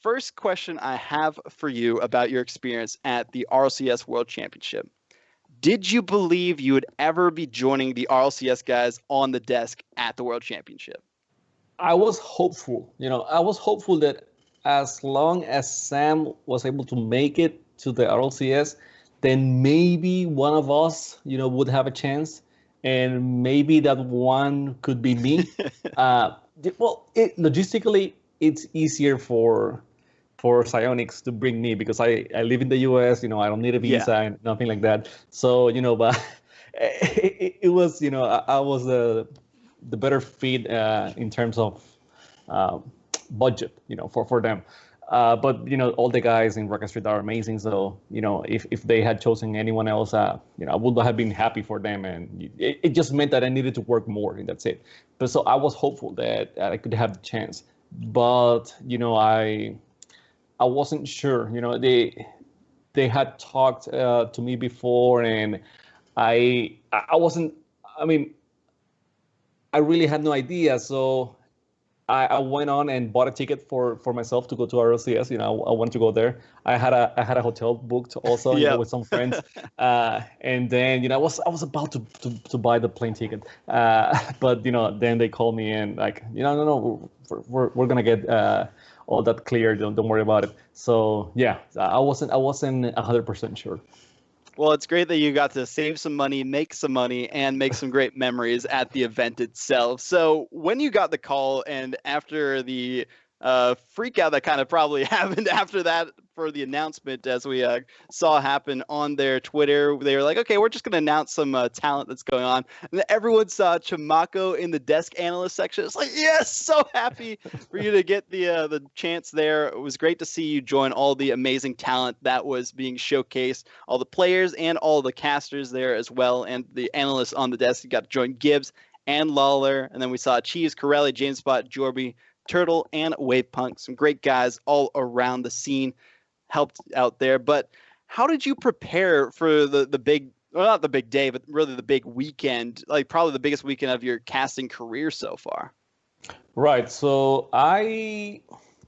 first question I have for you about your experience at the RLCS World Championship. Did you believe you would ever be joining the RLCS guys on the desk at the World Championship? I was hopeful. I was hopeful that as long as Sam was able to make it to the RLCS, then maybe one of us, would have a chance, and maybe that one could be me. Logistically, it's easier for Psyonix to bring me because I live in the US. I don't need a visa and nothing like that. So but it was I was the better fit in terms of budget, for them. But all the guys in Rocket Street are amazing. So if they had chosen anyone else, I would have been happy for them. And it just meant that I needed to work more, and that's it. But so I was hopeful that I could have the chance. But I wasn't sure. They had talked to me before, and I wasn't. I mean, I really had no idea. So I went on and bought a ticket for myself to go to RLCS. I wanted to go there. I had a hotel booked also with some friends. And then I was about to buy the plane ticket. But then they called me and like, no, we're gonna get all that clear. Don't worry about it. So yeah, I wasn't 100% sure. Well, it's great that you got to save some money, make some money, and make some great memories at the event itself. So when you got the call and after the freak out that kind of probably happened after that for the announcement, as we saw happen on their Twitter, they were like, okay, we're just going to announce some talent that's going on. And everyone saw Chamako in the desk analyst section. It's like, yes, so happy for you to get the chance there. It was great to see you join all the amazing talent that was being showcased, all the players and all the casters there as well. And the analysts on the desk, you got to join Gibbs and Lawler. And then we saw Cheese, Corelli, James Spot, Jorby, Turtle, and Wavepunk. Some great guys all around the scene helped out there. But how did you prepare for the big, well, not the big day, but really the big weekend, like probably the biggest weekend of your casting career so far? Right. So I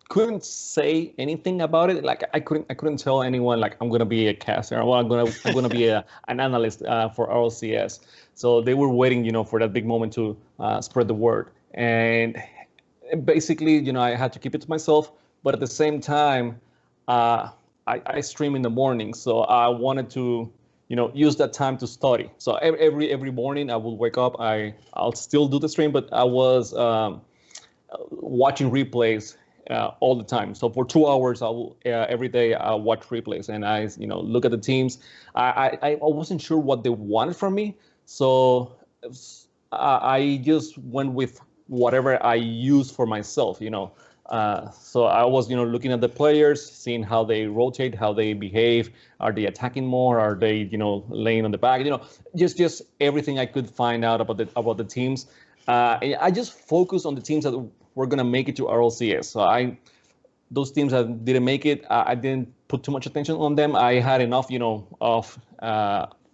couldn't say anything about it. Like I couldn't tell anyone like I'm gonna be a caster. Well, I'm gonna be an analyst for RLCS. So they were waiting, for that big moment to spread the word. And basically, I had to keep it to myself. But at the same time, I stream in the morning, so I wanted to, use that time to study. So every morning I will wake up. I'll still do the stream, but I was watching replays all the time. So for 2 hours, I will every day I watch replays and I look at the teams. I wasn't sure what they wanted from me, so I just went with whatever I use for myself, So I was, looking at the players, seeing how they rotate, how they behave. Are they attacking more? Are they, laying on the back? Just everything I could find out about the teams. And I just focused on the teams that were gonna make it to RLCS. So those teams that didn't make it, I didn't put too much attention on them. I had enough, of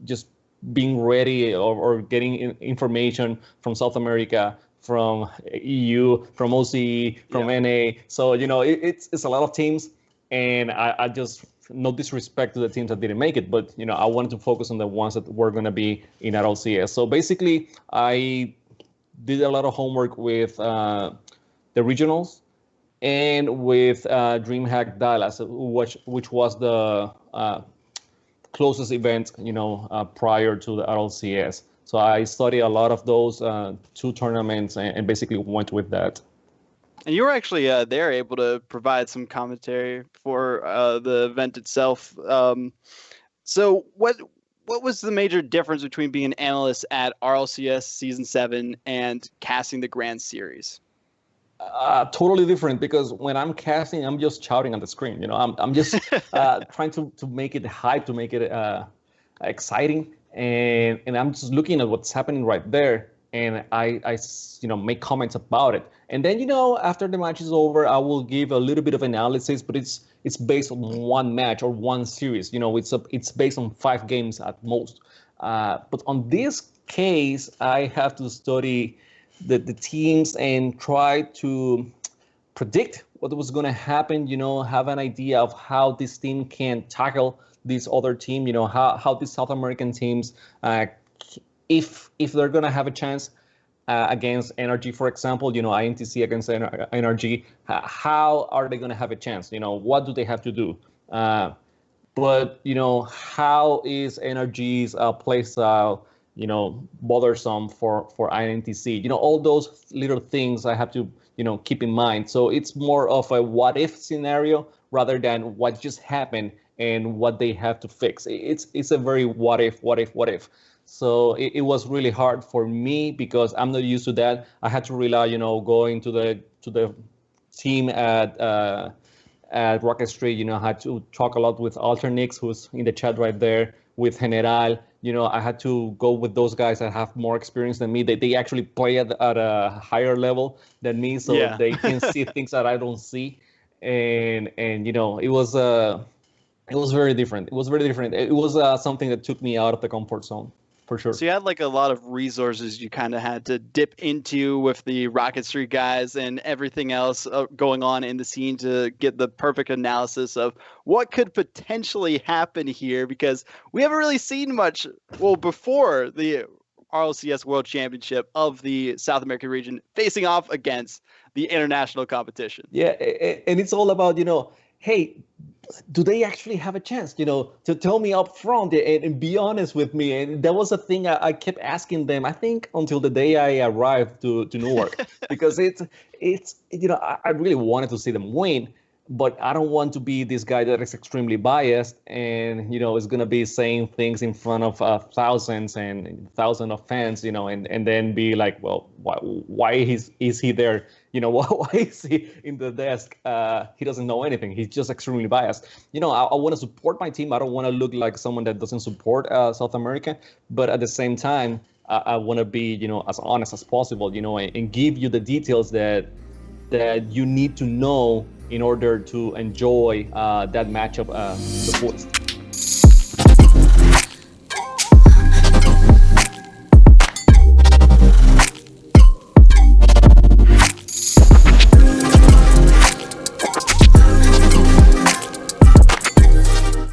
just being ready or getting information from South America, from EU, from OCE, from NA. So, it's a lot of teams, and I just, no disrespect to the teams that didn't make it, but, I wanted to focus on the ones that were going to be in RLCS. So basically, I did a lot of homework with the regionals and with DreamHack Dallas, which was the closest event, prior to the RLCS. So I studied a lot of those 2 tournaments and basically went with that. And you were actually there able to provide some commentary for the event itself. So what was the major difference between being an analyst at RLCS Season 7 and casting the Grand Series? Totally different, because when I'm casting, I'm just shouting on the screen. I'm just trying to make it hype, to make it exciting. And I'm just looking at what's happening right there, and I make comments about it. And then after the match is over, I will give a little bit of analysis, but it's based on one match or one series. It's based on 5 games at most. But on this case, I have to study the teams and try to predict what was going to happen, have an idea of how this team can tackle this other team, how these South American teams, if they're going to have a chance against Energy, for example, INTC against Energy, how are they going to have a chance? What do they have to do? But how is Energy's play style, bothersome for INTC? All those little things I have to, keep in mind. So it's more of a what if scenario rather than what just happened and what they have to fix. It's a very what if. So it was really hard for me because I'm not used to that. I had to rely, going to the team at Rocket Street. I had to talk a lot with Alternix, who's in the chat right there, with General. I had to go with those guys that have more experience than me. They actually play at a higher level than me, so they can see things that I don't see. And it was very different. It was very different. It was something that took me out of the comfort zone. For sure. So you had like a lot of resources you kind of had to dip into with the Rocket Street guys and everything else going on in the scene to get the perfect analysis of what could potentially happen here, because we haven't really seen much, before the RLCS World Championship of the South American region facing off against the international competition. Yeah, and it's all about, hey, do they actually have a chance, to tell me up front and be honest with me? And that was a thing I kept asking them, I think, until the day I arrived to Newark, because it's I really wanted to see them win, but I don't want to be this guy that is extremely biased and, is going to be saying things in front of thousands of fans, and then be like, well, why is he there? Why is he in the desk? He doesn't know anything. He's just extremely biased. I want to support my team. I don't want to look like someone that doesn't support South America. But at the same time, I want to be, as honest as possible, and give you the details that you need to know in order to enjoy that matchup the fullest.